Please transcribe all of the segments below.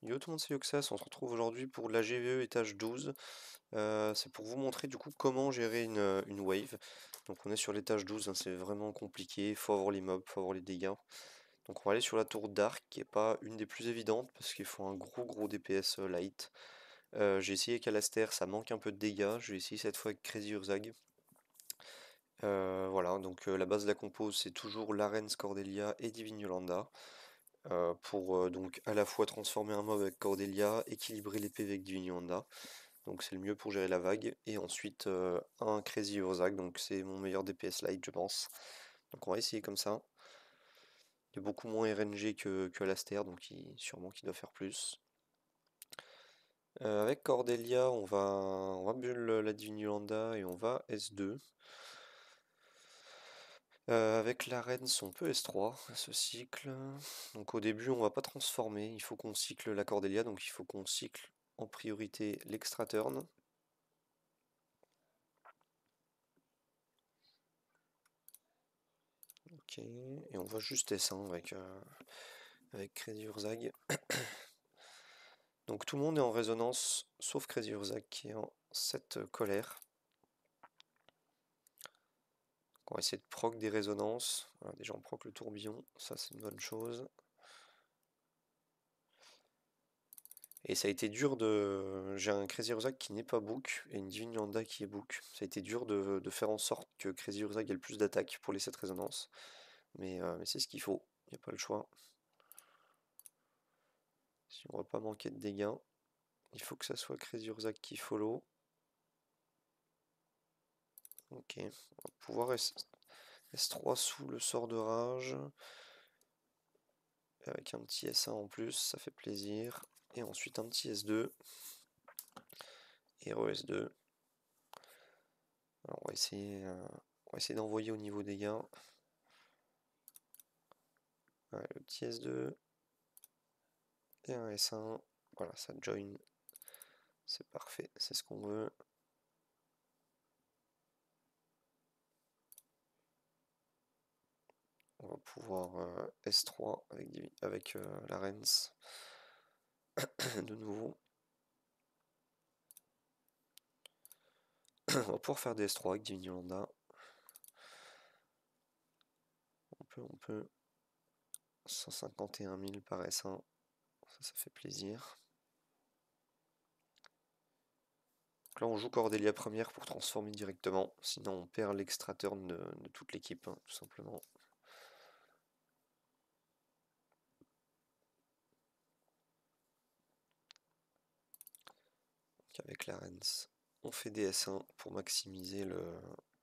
Yo tout le monde, c'est Yoxas, on se retrouve aujourd'hui pour la GVE étage 12. C'est pour vous montrer du coup comment gérer une wave. Donc on est sur l'étage 12, hein, c'est vraiment compliqué, faut avoir l'immeuble, faut avoir les dégâts. Donc on va aller sur la tour d'arc qui est pas une des plus évidentes parce qu'il faut un gros DPS light. J'ai essayé avec Alastair, ça manque un peu de dégâts, je vais essayer cette fois avec Crazy Urzag. Voilà, donc la base de la compose c'est toujours Larens, Cordelia et Divine Yolanda. Pour donc à la fois transformer un mob avec Cordelia, équilibrer les PV avec Divine Yolanda. Donc c'est le mieux pour gérer la vague. Et ensuite un Crazy Urzag, donc c'est mon meilleur DPS light je pense. Donc on va essayer comme ça. Il est beaucoup moins RNG que Alastair, donc sûrement qu'il doit faire plus. Avec Cordelia, on va bulle la Divine Yolanda et on va S2. Avec la Rens, on peut S3 à ce cycle. Donc au début, on va pas transformer, il faut qu'on cycle la Cordelia, donc il faut qu'on cycle en priorité l'extra turn. Ok, et on va juste S1 avec Crazy Urzag. Donc tout le monde est en résonance, sauf Crazy Urzag qui est en 7 colère. Donc on va essayer de proc des résonances. Voilà, déjà on proc le tourbillon, ça c'est une bonne chose. Et ça a été dur de... J'ai un Crazy Urzag qui n'est pas book et une Divine Yolanda qui est book. Ça a été dur de faire en sorte que Crazy Urzag ait le plus d'attaques pour les 7 résonances. Mais c'est ce qu'il faut, il n'y a pas le choix. Si on va pas manquer de dégâts, il faut que ça soit Crazy Urzag qui follow. Ok, on va pouvoir S3 sous le sort de rage. Avec un petit S1 en plus, ça fait plaisir. Et ensuite un petit S2. Et re-S2. Alors on va essayer d'envoyer au niveau des gains. Ouais, le petit S2. Et un S1. Voilà, ça join. C'est parfait, c'est ce qu'on veut. On va pouvoir S3 avec la Rens de nouveau. On va pouvoir faire des S3 avec Divine Yolanda. On peut. 151 000 par S1. Ça fait plaisir. Donc là, on joue Cordelia première pour transformer directement. Sinon, on perd l'extra turn de toute l'équipe, hein, tout simplement. Donc avec la Rens, on fait des S1 pour maximiser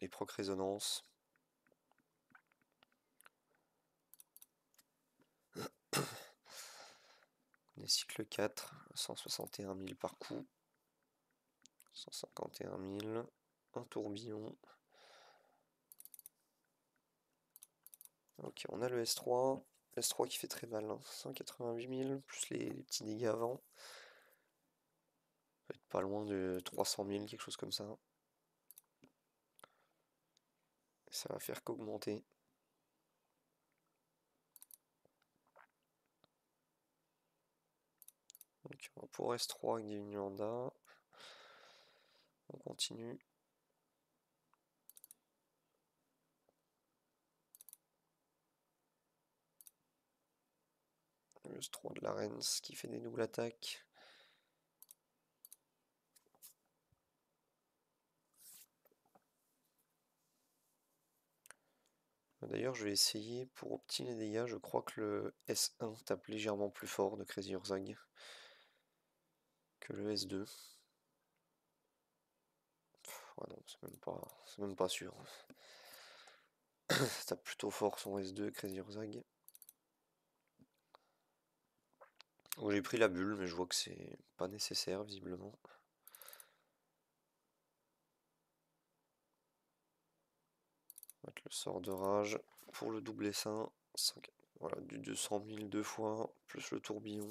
les proc résonances. On est cycle 4, 161 000 par coup. 151 000, un tourbillon. Ok, on a le S3. S3 qui fait très mal, hein. 188 000, plus les petits dégâts avant. On peut être pas loin de 300 000, quelque chose comme ça. Ça va faire qu'augmenter. Donc on va pour S3 avec Divine Yolanda. On continue. Le S3 de la Rens qui fait des doubles attaques. D'ailleurs, je vais essayer pour optimiser les dégâts. Je crois que le S1 tape légèrement plus fort de Crazy Urzag que le S2. Ouais, non, c'est même pas sûr. Ça tape plutôt fort son S2 Crazy Urzag. Donc j'ai pris la bulle, mais je vois que c'est pas nécessaire visiblement. On va mettre le sort de rage pour le double S1. Voilà, du 200 000 deux fois, plus le tourbillon.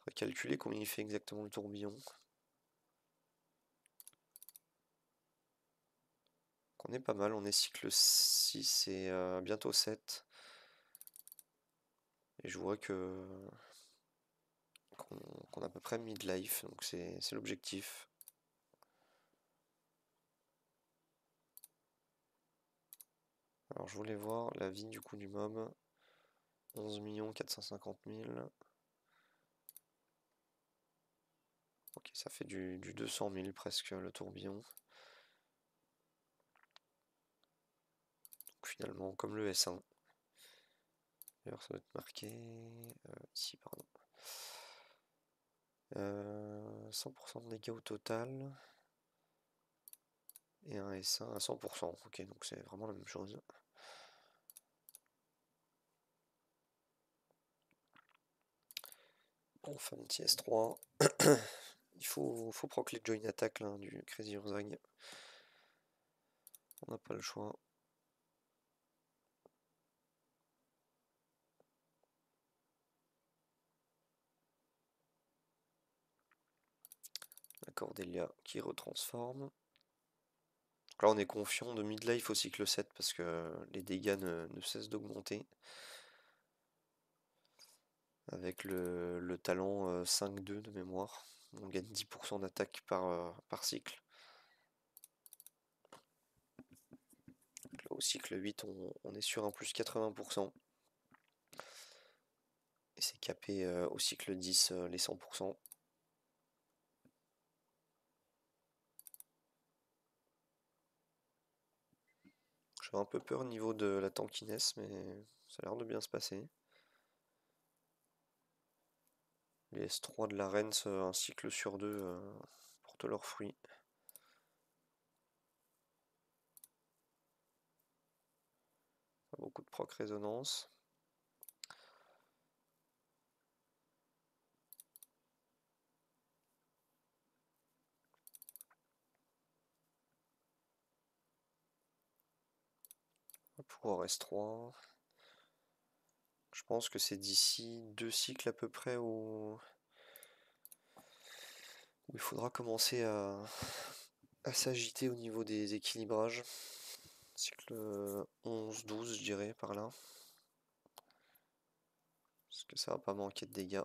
On va calculer combien il fait exactement le tourbillon. On est pas mal, on est cycle 6 et bientôt 7. Et je vois que qu'on a à peu près mid-life, donc c'est l'objectif. Alors je voulais voir la vie du coup du mob. 11 450 000. Ok, ça fait du 200 000 presque le tourbillon. Donc finalement, comme le S1. D'ailleurs, ça doit être marqué ici, pardon. 100% de dégâts au total. Et un S1 à 100%. Ok, donc c'est vraiment la même chose. On fait un petit S3. Il faut proc les join attack là, du Crazy Urzag. On n'a pas le choix. La Cordelia qui retransforme. Donc là on est confiant de midlife au cycle 7 parce que les dégâts ne cessent d'augmenter. Avec le talent 5-2 de mémoire. On gagne 10% d'attaque par cycle. Donc là, au cycle 8, on est sur un plus 80%. Et c'est capé au cycle 10 les 100%. J'avais un peu peur au niveau de la tankiness, mais ça a l'air de bien se passer. Les S3 de la reine, un cycle sur 2 portent leurs fruits. Pas beaucoup de proc résonance. Pouvoir S3. Je pense que c'est d'ici 2 cycles à peu près où il faudra commencer à s'agiter au niveau des équilibrages. Cycle 11-12 je dirais par là. Parce que ça va pas manquer de dégâts.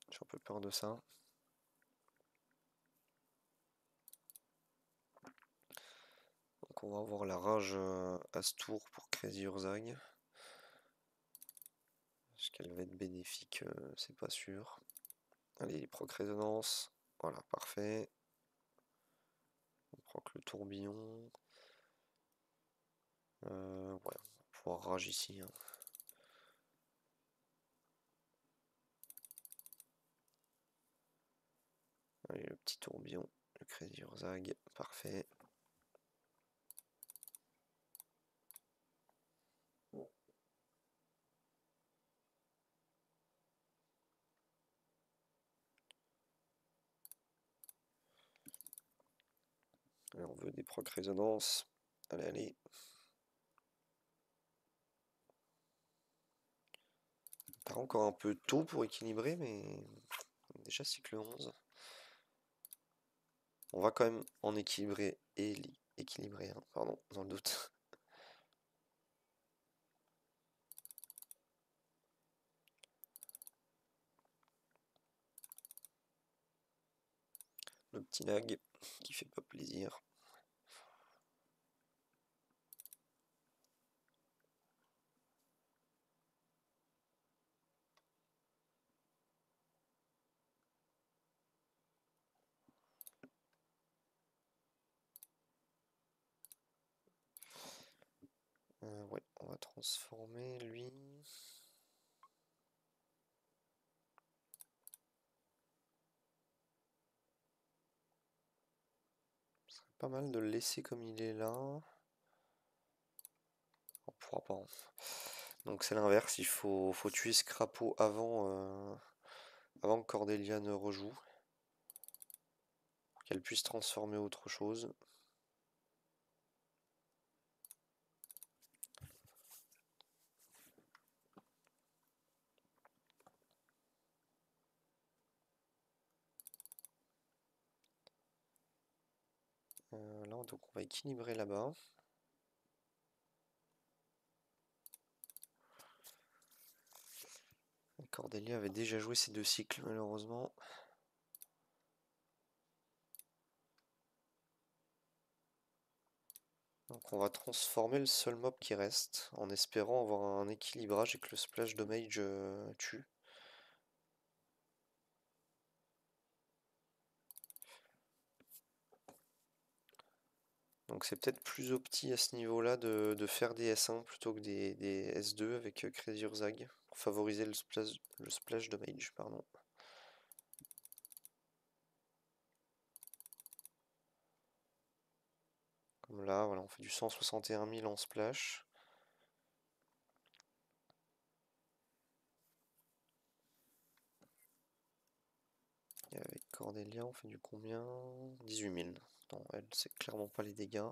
J'ai un peu peur de ça. Donc on va avoir la rage à ce tour pour Crazy Urzag. Est-ce qu'elle va être bénéfique, c'est pas sûr. Allez, proc résonance. Voilà, parfait. On proc le tourbillon. Ouais, on va pouvoir rage ici. Hein. Allez, le petit tourbillon, le Crazy Urzag, parfait. Allez, on veut des proc résonance. Allez, allez. Part encore un peu tôt pour équilibrer, mais déjà cycle 11. On va quand même en équilibrer et équilibrer, hein, pardon, dans le doute. Le petit lag qui fait pas plaisir. Ouais, on va transformer lui. Ce serait pas mal de le laisser comme il est là. On pourra pas. Hein. Donc c'est l'inverse, il faut tuer ce crapaud avant que Cordelia ne rejoue. Pour qu'elle puisse transformer autre chose. Là, donc on va équilibrer là-bas. Cordelia avait déjà joué ces 2 cycles malheureusement. Donc on va transformer le seul mob qui reste, en espérant avoir un équilibrage et que le splash damage tue. Donc c'est peut-être plus opti à ce niveau-là de faire des S1 plutôt que des S2 avec Crazy Urzag, pour favoriser le splash damage, pardon. Comme là, voilà, on fait du 161 000 en splash. Et avec Cordelia, on fait du combien? 18 000. Non, elle, c'est clairement pas les dégâts.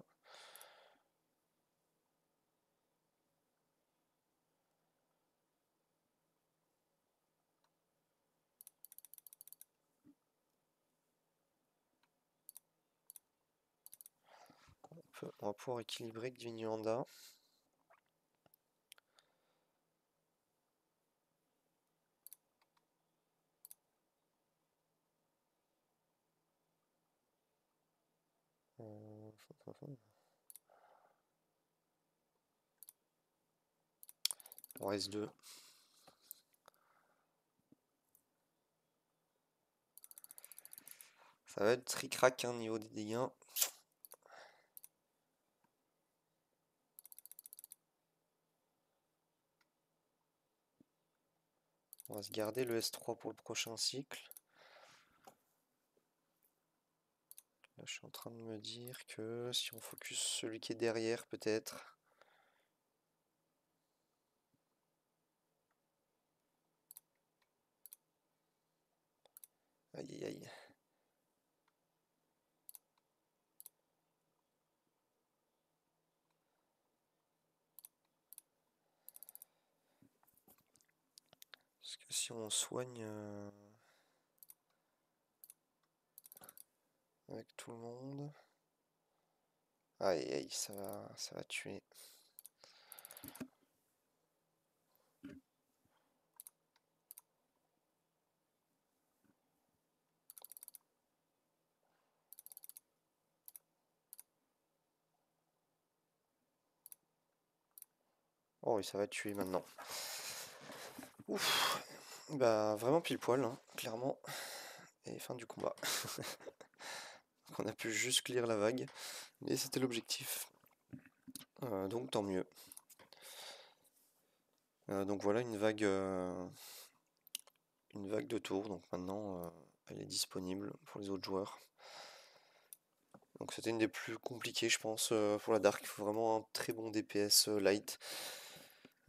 On va pouvoir équilibrer avec Gvinyanda. On reste 2. Ça va être tric-rac niveau des dégâts. On va se garder le S3 pour le prochain cycle. Là, je suis en train de me dire que si on focus celui qui est derrière, peut-être. Aïe aïe aïe. Parce que si on soigne avec tout le monde. Aïe aïe, ça va tuer. Oh oui, ça va tuer maintenant. Ouf. Bah vraiment pile poil, hein, clairement. Et fin du combat. On a pu juste clear la vague. Mais c'était l'objectif. Donc tant mieux. Donc voilà une vague de tours. Donc maintenant elle est disponible pour les autres joueurs. Donc c'était une des plus compliquées je pense pour la Dark. Il faut vraiment un très bon DPS light.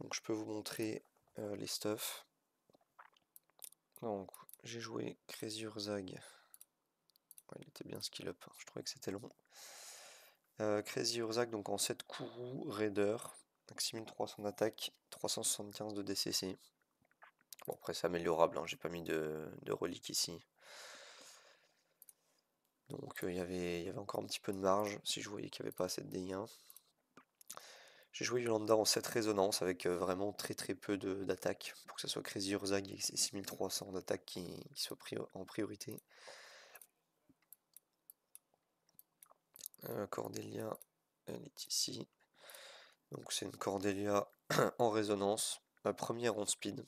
Donc je peux vous montrer les stuffs. Donc j'ai joué Crazy Urzag. Ouais, il était bien skill up, hein. Je trouvais que c'était long. Crazy Urzag donc en 7 Kourou Raider. Donc 6300 d'attaque, 375 de DCC. Bon après c'est améliorable, hein. J'ai pas mis de relique ici. Donc il y avait encore un petit peu de marge si je voyais qu'il n'y avait pas assez de dégâts. J'ai joué Yolanda en 7 résonance avec vraiment très peu d'attaque pour que ce soit Crazy Urzag et ses 6300 d'attaque qui soient en priorité. Cordelia, elle est ici. Donc c'est une Cordelia en résonance, la première en speed.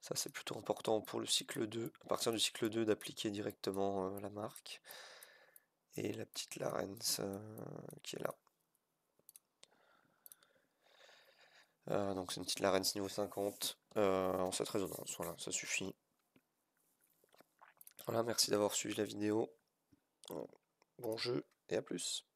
Ça c'est plutôt important pour le cycle 2, à partir du cycle 2 d'appliquer directement la marque. Et la petite Larens qui est là. Donc c'est une petite Larens niveau 50 en 7 résonance, voilà, ça suffit. Voilà, merci d'avoir suivi la vidéo. Bon jeu et à plus.